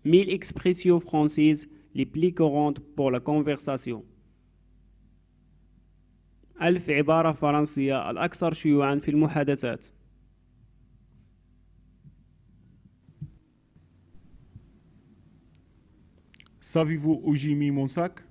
1000 expressions françaises les plus courantes pour la conversation. 1000 عبارة فرنسية الأكثر شيوعاً في المحادثات. Savez-vous où j'ai mis mon sac?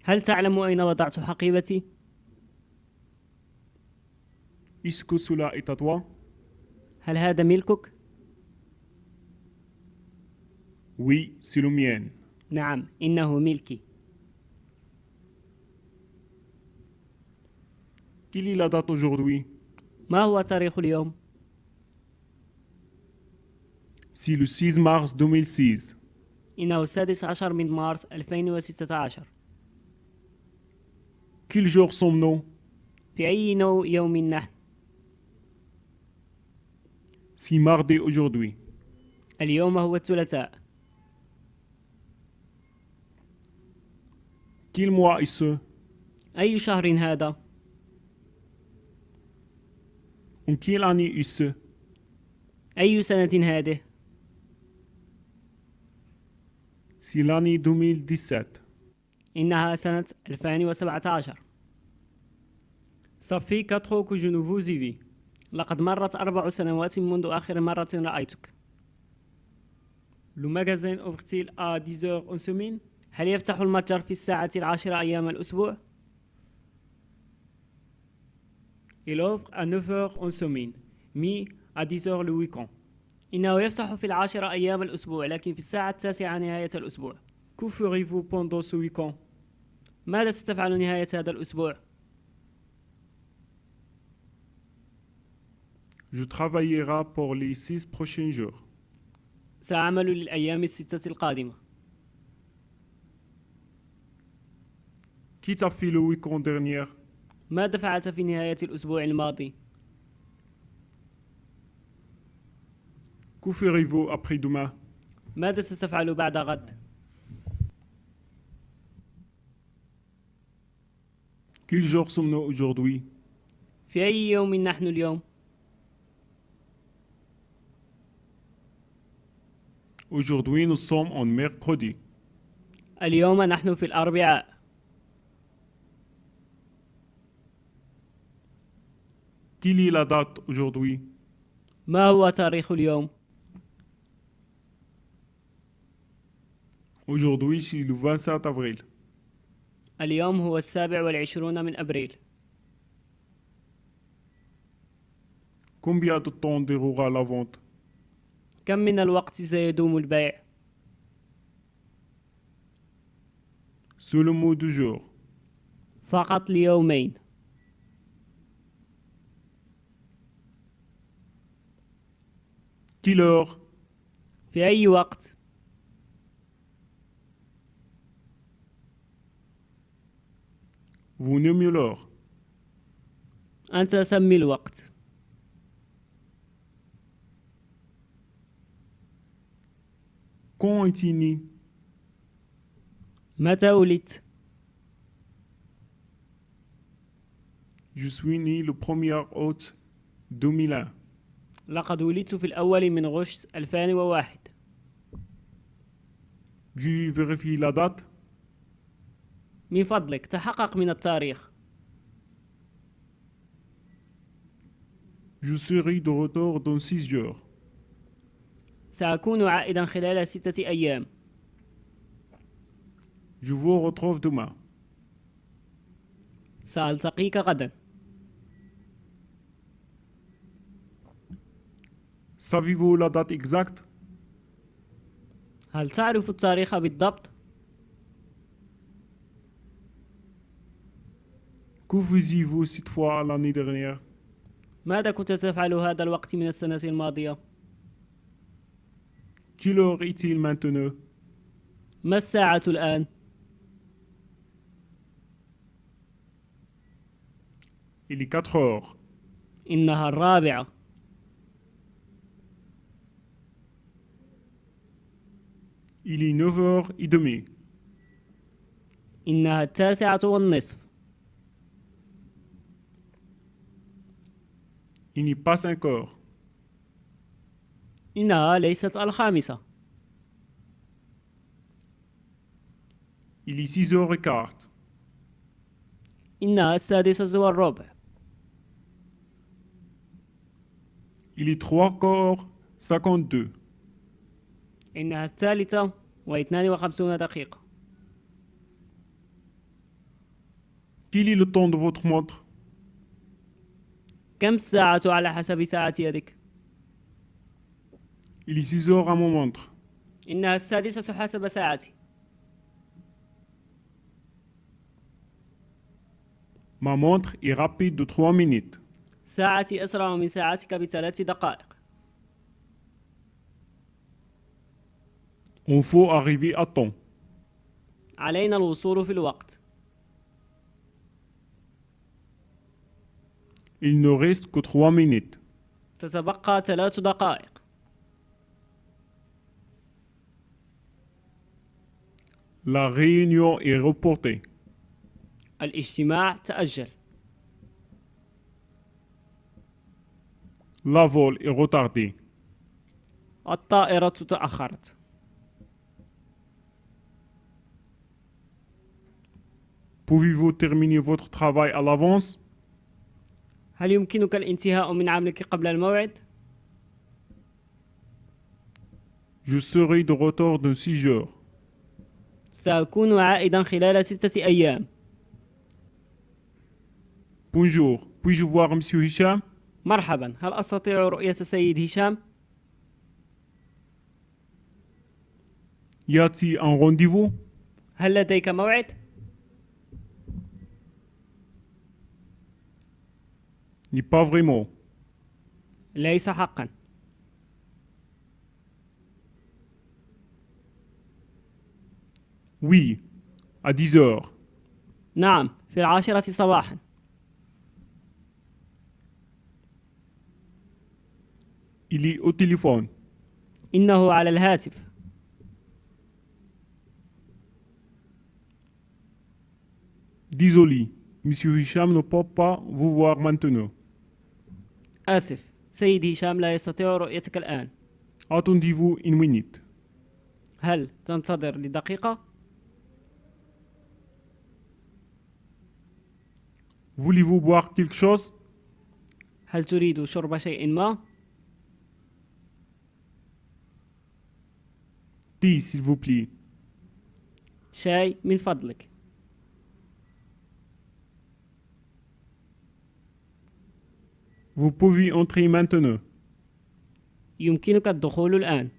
هل تعلم أين وضعت حقيبتي؟ Est-ce que cela est à toi? هل هذا ملكك؟ Oui, c'est le mien. نعم، إنه ملكي. Quelle est la date aujourd'hui? ما هو تاريخ اليوم؟ C'est le 6 mars 2006. إنه 16 من مارس 2016. Quel jour sommes-nous? في أي يوم نحن؟ C'est mardi aujourd'hui. اليوم هو الثلاثاء. Quel mois est-ce? أي شهر هذا؟ En quelle année est-ce? أي سنة هذه؟ C'est l'année 2017. إنها سنة 2017. Ça fait 4 ans que je ne vous ai vu. لقد مرت 4 سنوات منذ آخر مرة رأيتك. Le magasin ouvre-t-il à 10 heures en semaine؟ هل يفتح المتجر في الساعة 10 أيام الأسبوع؟ Il ouvre à 9 heures en semaine, mais à 10 heures le week-end. إنه يفتح في 10 أيام الأسبوع لكن في الساعة 9 نهاية الأسبوع. Que ferez-vous pendant ce week-end؟ ماذا ستفعل نهاية هذا الأسبوع؟ Je travaillerai pour les 6 prochains jours. سأعمل للأيام الستة القادمة. Qui t'a fait le week-end dernier? ماذا فعلت في نهاية الأسبوع الماضي؟ Que ferez-vous après-demain? ماذا ستفعل بعد غد؟ Quel jour sommes-nous aujourd'hui? في أي يوم نحن اليوم؟ Aujourd'hui, nous sommes en mercredi. اليوم نحن في الأربعاء. Quelle est la date aujourd'hui? ما هو تاريخ اليوم؟ Aujourd'hui, c'est le 27 avril. اليوم هو 27 من أبريل. Combien de temps durera la vente? كم من الوقت سيدوم البيع؟ C'est le mot du jour. فقط ليومين. Quelle heure? في أي وقت؟ Vous nommez l'heure. أنت سمي الوقت. Quand es-tu né? متى ولدت؟ Je suis né le 1er août 2001. لقد ولدت في الأول من غشت 2001. J'ai vérifié la date. من فضلك تحقق من التاريخ. Je serai de retour dans 6 jours. سأكون عائدا خلال 6 أيام. Je vous retrouve demain. سألتقيك غدا. Savez-vous la date exacte? هل تعرف التاريخ بالضبط؟ Que faisiez-vous cette fois l'année dernière? ماذا كنت تفعل هذا الوقت من السنة الماضية؟ Quelle heure est-il maintenant? ما الساعة الآن؟ Il est 4 heures. إنها 4. Il est 9h30. إنها 9:30. Il n'est pas 5 heures. إنها ليست 5. Il est 6h15. إنها 6:15. Il est 3h52. إنها 3:52. Quel est le temps de votre montre? كم الساعة على حسب ساعة يدك؟ Il est 6h à mon montre. إنها 6:00 حسب ساعتي. Ma montre est rapide de 3 minutes. ساعتي أسرع من ساعتك ب3 دقائق. On faut arriver à temps. علينا الوصول في الوقت. Il ne reste que 3 minutes. تتبقى 3 دقائق. La réunion est reportée. الاجتماع تأجل. La vol est retardée. الطائرة تأخرت. Pouvez-vous terminer votre travail à l'avance? هل يمكنك الانتهاء من عملك قبل الموعد؟ Je serai de retour dans 6 jours. سأكون عائدا خلال 6 أيام. Bonjour, puis-je voir Monsieur Hicham? مرحبا، هل أستطيع رؤية السيد هشام؟ Y a-t-il un rendez-vous? هل لديك موعد؟ N'est pas vraiment. ليس حقا. Oui, à 10 heures. نعم، في 10 صباحا. Il est au téléphone. إنه على الهاتف. Désolé, Monsieur Hicham ne peut pas vous voir maintenant. آسف، سيد هشام لا يستطيع رؤيتك الآن. Attendez-vous une minute. هل تنتظر لدقيقة؟ Voulez-vous boire quelque chose? هل تريد شرب شيء ما؟ Thé, s'il vous plaît. شاي من فضلك. Vous pouvez entrer maintenant. يمكنك الدخول الآن.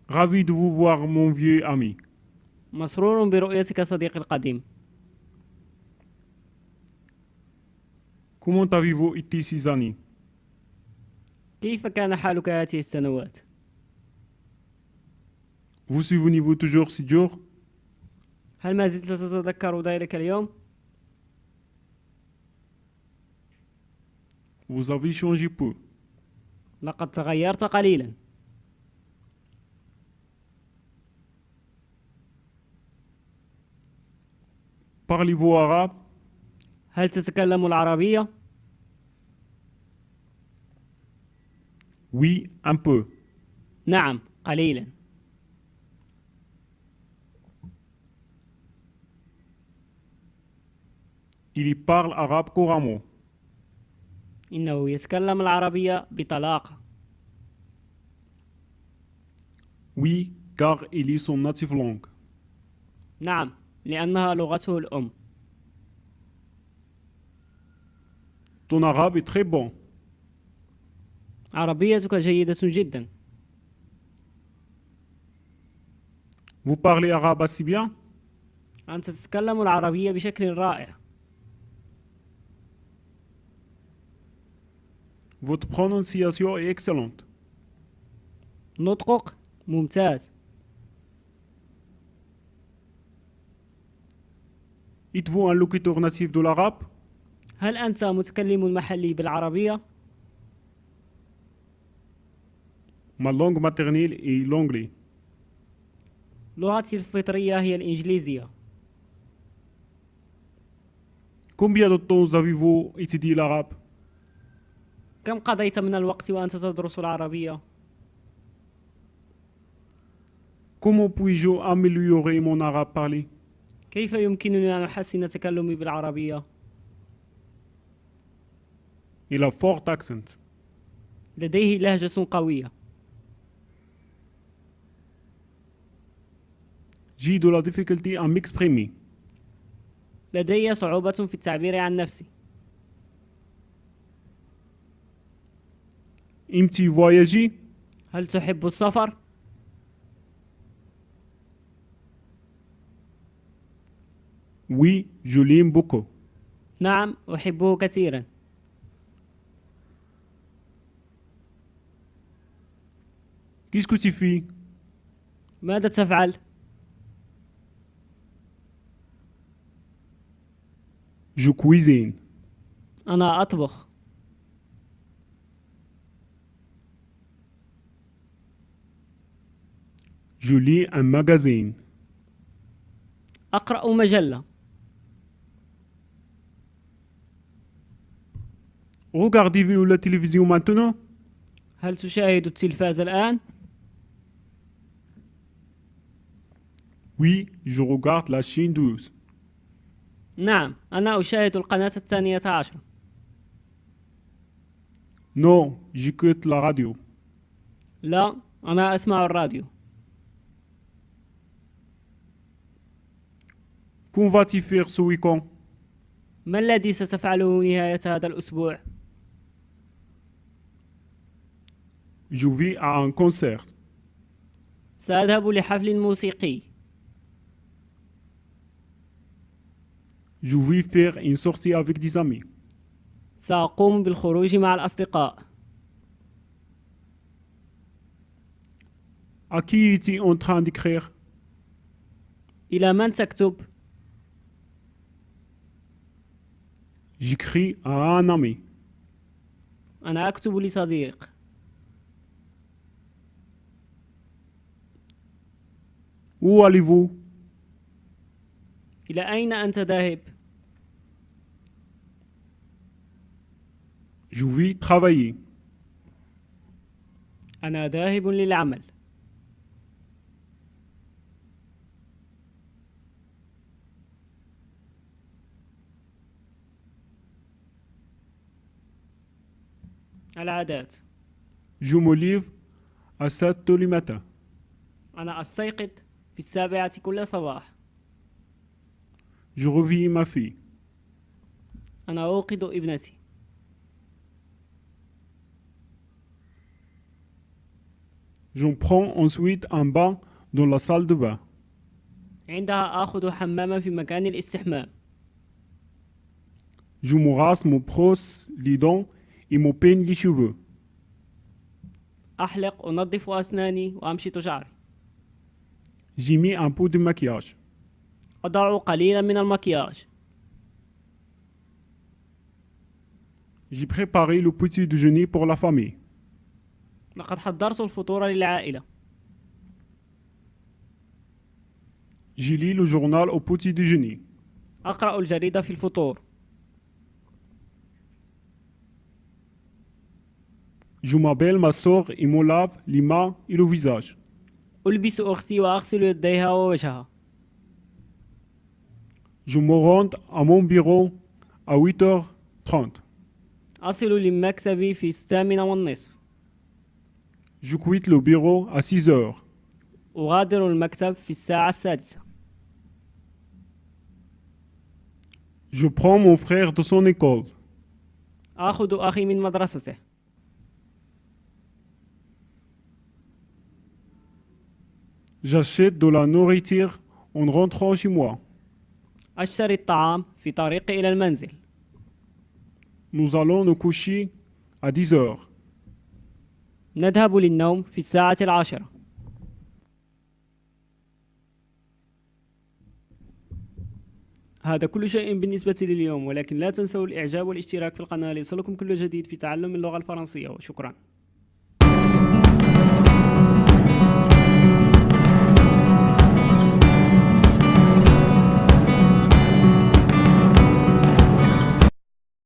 Ravi de vous voir, mon vieux ami. مسرور برؤيتك صديقي القديم. Comment avez-vous été ces années? كيف كان حالك هذه السنوات؟ Vous souvenez-vous toujours ces jours? هل ما زلت تتذكر ذلك اليوم؟ Vous avez changé peu. لقد تغيرت قليلا. Parlez-vous arabe? هل تتكلم العربية؟ Oui, un peu. نعم، قليلا. Il parle arabe couramment. إنه يتكلم العربية بطلاقة. Oui, car il est son native langue. نعم، لأنها لغته الأم. Ton arabe est très bon. عربيتك جيدة جدا. Vous parlez arabe assez bien? أنت تتكلم العربية بشكل رائع. Votre prononciation est excellente. نطقك ممتاز. Êtes-vous un locuteur natif de l'arabe? هل أنت متكلم محلي بالعربية؟ Ma langue maternelle est l'anglais. لغتي الفطرية هي الإنجليزية. Combien de temps avez-vous étudié l'arabe? كم قضيت من الوقت وأنت تدرس العربية؟ Comment puis-je améliorer mon arabe parlé? كيف يمكنني أن أحسن تكلمي بالعربية؟ Il a fort accent. لديه لهجة قوية. J'ai de la difficulté à m'exprimer. لدي صعوبة في التعبير عن نفسي. Aimes-tu voyager? هل تحب السفر؟ Oui, je l'aime beaucoup. نعم، أحبه كثيرا. Qu'est-ce que tu fais? ماذا تفعل؟ Je cuisine. أنا أطبخ. Je lis un magazine. أقرأ مجلة. Regardez-vous la télévision maintenant? هل تشاهد التلفاز الآن؟ Oui, je regarde la chaîne 12. نعم، أنا أشاهد القناة 12. Non, j'écoute la radio. لا، أنا أسمع الراديو. Qu'en vas-tu faire ce week-end? ما الذي ستفعله نهاية هذا الأسبوع؟ Je vais à un concert. سأذهب لحفل موسيقي. Je vais faire une sortie avec des amis. سأقوم بالخروج مع الأصدقاء. À qui es-tu en train d'écrire? إلى من تكتب؟ J'écris à un ami. أنا أكتب لصديق. Où allez-vous? إلى أين أنت ذاهب؟ Je vais travailler. أنا ذاهب للعمل. العادات. Je me lève à 7 heures du matin. أنا أستيقظ في 7 كل صباح. Je réveille ma fille. أنا أوقظ ابنتي. J'en prends ensuite un bain dans la salle de bain. عندها آخذ حماما في مكان الاستحمام. Je me rase, me brosse les dents et me peigne les cheveux. أحلق، أنظف أسناني وأمشط شعري. J'ai mis un peu de maquillage. أضع قليلا من المكياج. J'ai préparé le petit déjeuner pour la famille. لقد حضرت الفطور للعائلة. Je lis le journal au petit déjeuner. أقرأ الجريدة في الفطور. Je m'appelle ma soeur et me lave les mains et le visage. ألبس أختي وأغسل يديها ووجهها. Je me rends à mon bureau à 8h30. أصل لمكتبي في 8:30. Je quitte le bureau à 6h. أغادر المكتب في 6:00. Je prends mon frère de son école. آخذ أخي من مدرسته. J'achète de la nourriture en rentrant chez moi. أشتري الطعام في طريقي إلى المنزل. Nous allons nous coucher à 10h. نذهب للنوم في 10:00. هذا كل شيء بالنسبة لليوم، ولكن لا تنسوا الإعجاب والاشتراك في القناة ليصلكم كل جديد في تعلم اللغة الفرنسية، وشكرا.